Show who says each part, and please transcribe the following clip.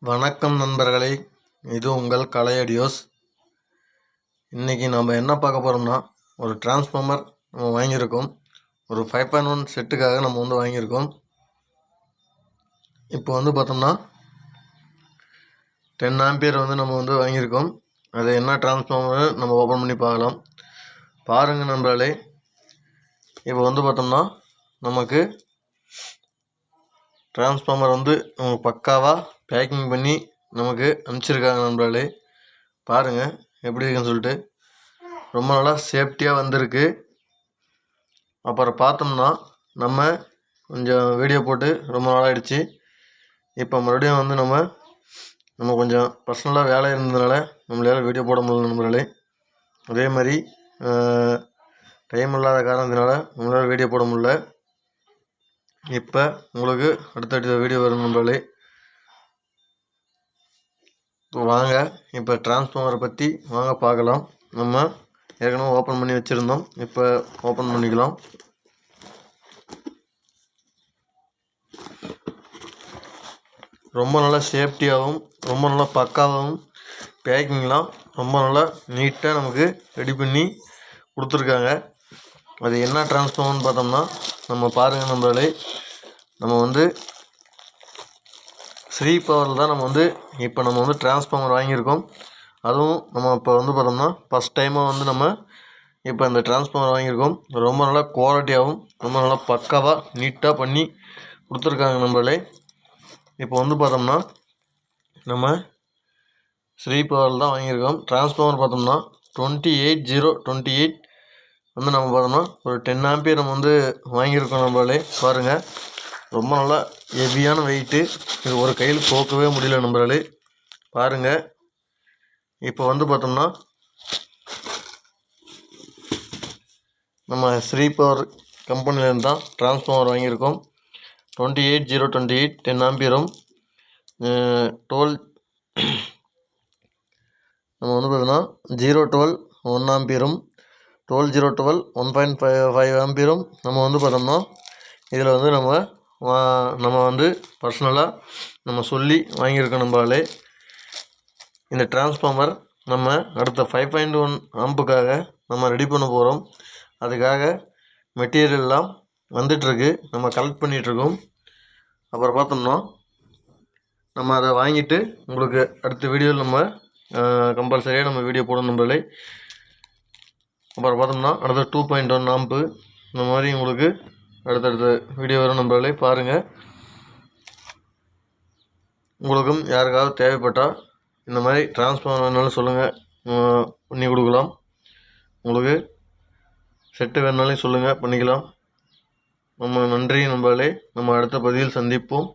Speaker 1: வணக்கம் நண்பர்களே, இது உங்கள் கலை ஆடியோஸ். இன்றைக்கி நம்ம என்ன பார்க்க போகிறோம்னா, ஒரு டிரான்ஸ்ஃபார்மர் நம்ம வாங்கியிருக்கோம். ஒரு 5.1 செட்டுக்காக நம்ம வாங்கியிருக்கோம். இப்போ பார்த்தோம்னா 10 ஆம்பியர் நம்ம வாங்கியிருக்கோம். அது என்ன டிரான்ஸ்ஃபார்மர் நம்ம ஓப்பன் பண்ணி பார்க்கலாம். பாருங்கள் நண்பர்களே, இப்போ பார்த்தோம்னா நமக்கு டிரான்ஸ்ஃபார்மர் பக்காவாக பேக்கிங் பண்ணி நமக்கு அனுப்பிச்சிருக்காங்க நண்பர்களே. பாருங்கள் எப்படி இருக்குன்னு சொல்லிட்டு. ரொம்ப நல்லா சேஃப்டியாக வந்திருக்கு. அப்புறம் பார்த்தோம்னா நம்ம கொஞ்சம் வீடியோ போட்டு ரொம்ப நாளாகிடுச்சு. இப்போ மறுபடியும் நம்ம கொஞ்சம் பர்சனலாக வேலை இருந்ததுனால நம்மளால் வீடியோ போட முடியல நண்பர்களே. அதே மாதிரி டைம் இல்லாத காரணத்தினால நம்மளால் வீடியோ போட முடியல. இப்போ உங்களுக்கு அடுத்தடுத்த வீடியோ வரும் நண்பர்களே. வாங்க இப்போ டிரான்ஸ்ஃபார்மரை பற்றி வாங்க பார்க்கலாம். நம்ம ஏற்கனவே ஓப்பன் பண்ணி வச்சுருந்தோம், இப்போ ஓப்பன் பண்ணிக்கலாம். ரொம்ப நல்லா சேஃப்டியாகவும் ரொம்ப நல்லா பக்காவாகவும் பேக்கிங்லாம் ரொம்ப நல்லா நீட்டாக நமக்கு ரெடி பண்ணி கொடுத்துருக்காங்க. அது என்ன டிரான்ஸ்ஃபார்மர்னு பார்த்தோம்னா நம்ம பாருங்கள் நண்பர்களே, நம்ம ஸ்ரீ பவரில் தான் இப்போ நம்ம டிரான்ஸ்ஃபார்மர் வாங்கியிருக்கோம். அதுவும் நம்ம இப்போ பார்த்தோம்னா ஃபஸ்ட் டைமாக நம்ம இப்போ இந்த டிரான்ஸ்ஃபார்மர் வாங்கியிருக்கோம். ரொம்ப நல்லா குவாலிட்டியாகவும் ரொம்ப நல்லா பக்காவாக நீட்டாக பண்ணி கொடுத்துருக்காங்க நண்பர்களே. இப்போ பார்த்தோம்னா நம்ம ஸ்ரீ பவரில் தான் வாங்கியிருக்கோம். டிரான்ஸ்ஃபார்மர் பார்த்தோம்னா 28028 நம்ம பார்த்தோம்னா ஒரு 10 ஆம்பியர் நம்ம வாங்கியிருக்கோம் நண்பர்களே. பாருங்கள், ரொம்ப நல்லா ஹெவியான வெயிட்டு. இது ஒரு கையில் போக்கவே முடியல நண்பர்களே. பாருங்கள், இப்போ பார்த்தோம்னா நம்ம ஸ்ரீ பவர் கம்பெனிலேருந்து தான் டிரான்ஸ்ஃபார்மர் வாங்கியிருக்கோம். 28028 10 ஆம்பியரும் 12 நம்ம பார்த்தோம்னா 012 1 ஆம்பியரும் 12012 1.5 ஆம்பியரும் நம்ம பார்த்தோம்னா இதில் நம்ம பர்சனலாக நம்ம சொல்லி வாங்கியிருக்கோம் நண்பர்களே. இந்த டிரான்ஸ்ஃபார்மர் நம்ம அடுத்த 5.1 ஆம்புக்காக நம்ம ரெடி பண்ண போகிறோம். அதுக்காக மெட்டீரியல்லாம் வந்துட்டுருக்கு, நம்ம கலெக்ட் பண்ணிகிட்ருக்கோம். அப்புறம் பார்த்தோம்னா நம்ம அதை வாங்கிட்டு உங்களுக்கு அடுத்த வீடியோவில் நம்ம கம்பல்சரியாக நம்ம வீடியோ போடணும் நண்பர்களே. அப்புறம் பார்த்தோம்னா அடுத்த 2.1 ஆம்பு இந்த மாதிரி உங்களுக்கு அடுத்தடுத்த வீடியோ வரும் நண்பர்களே. பாருங்கள், உங்களுக்கும் யாருக்காவது தேவைப்பட்டால் இந்த மாதிரி டிரான்ஸ்ஃபார்மர் வேணாலும் சொல்லுங்கள், பண்ணி கொடுக்கலாம். உங்களுக்கு செட்டு வேணாலும் சொல்லுங்கள், பண்ணிக்கலாம். நம்ம நன்றி நண்பர்களே. நம்ம அடுத்த பதிவில் சந்திப்போம்.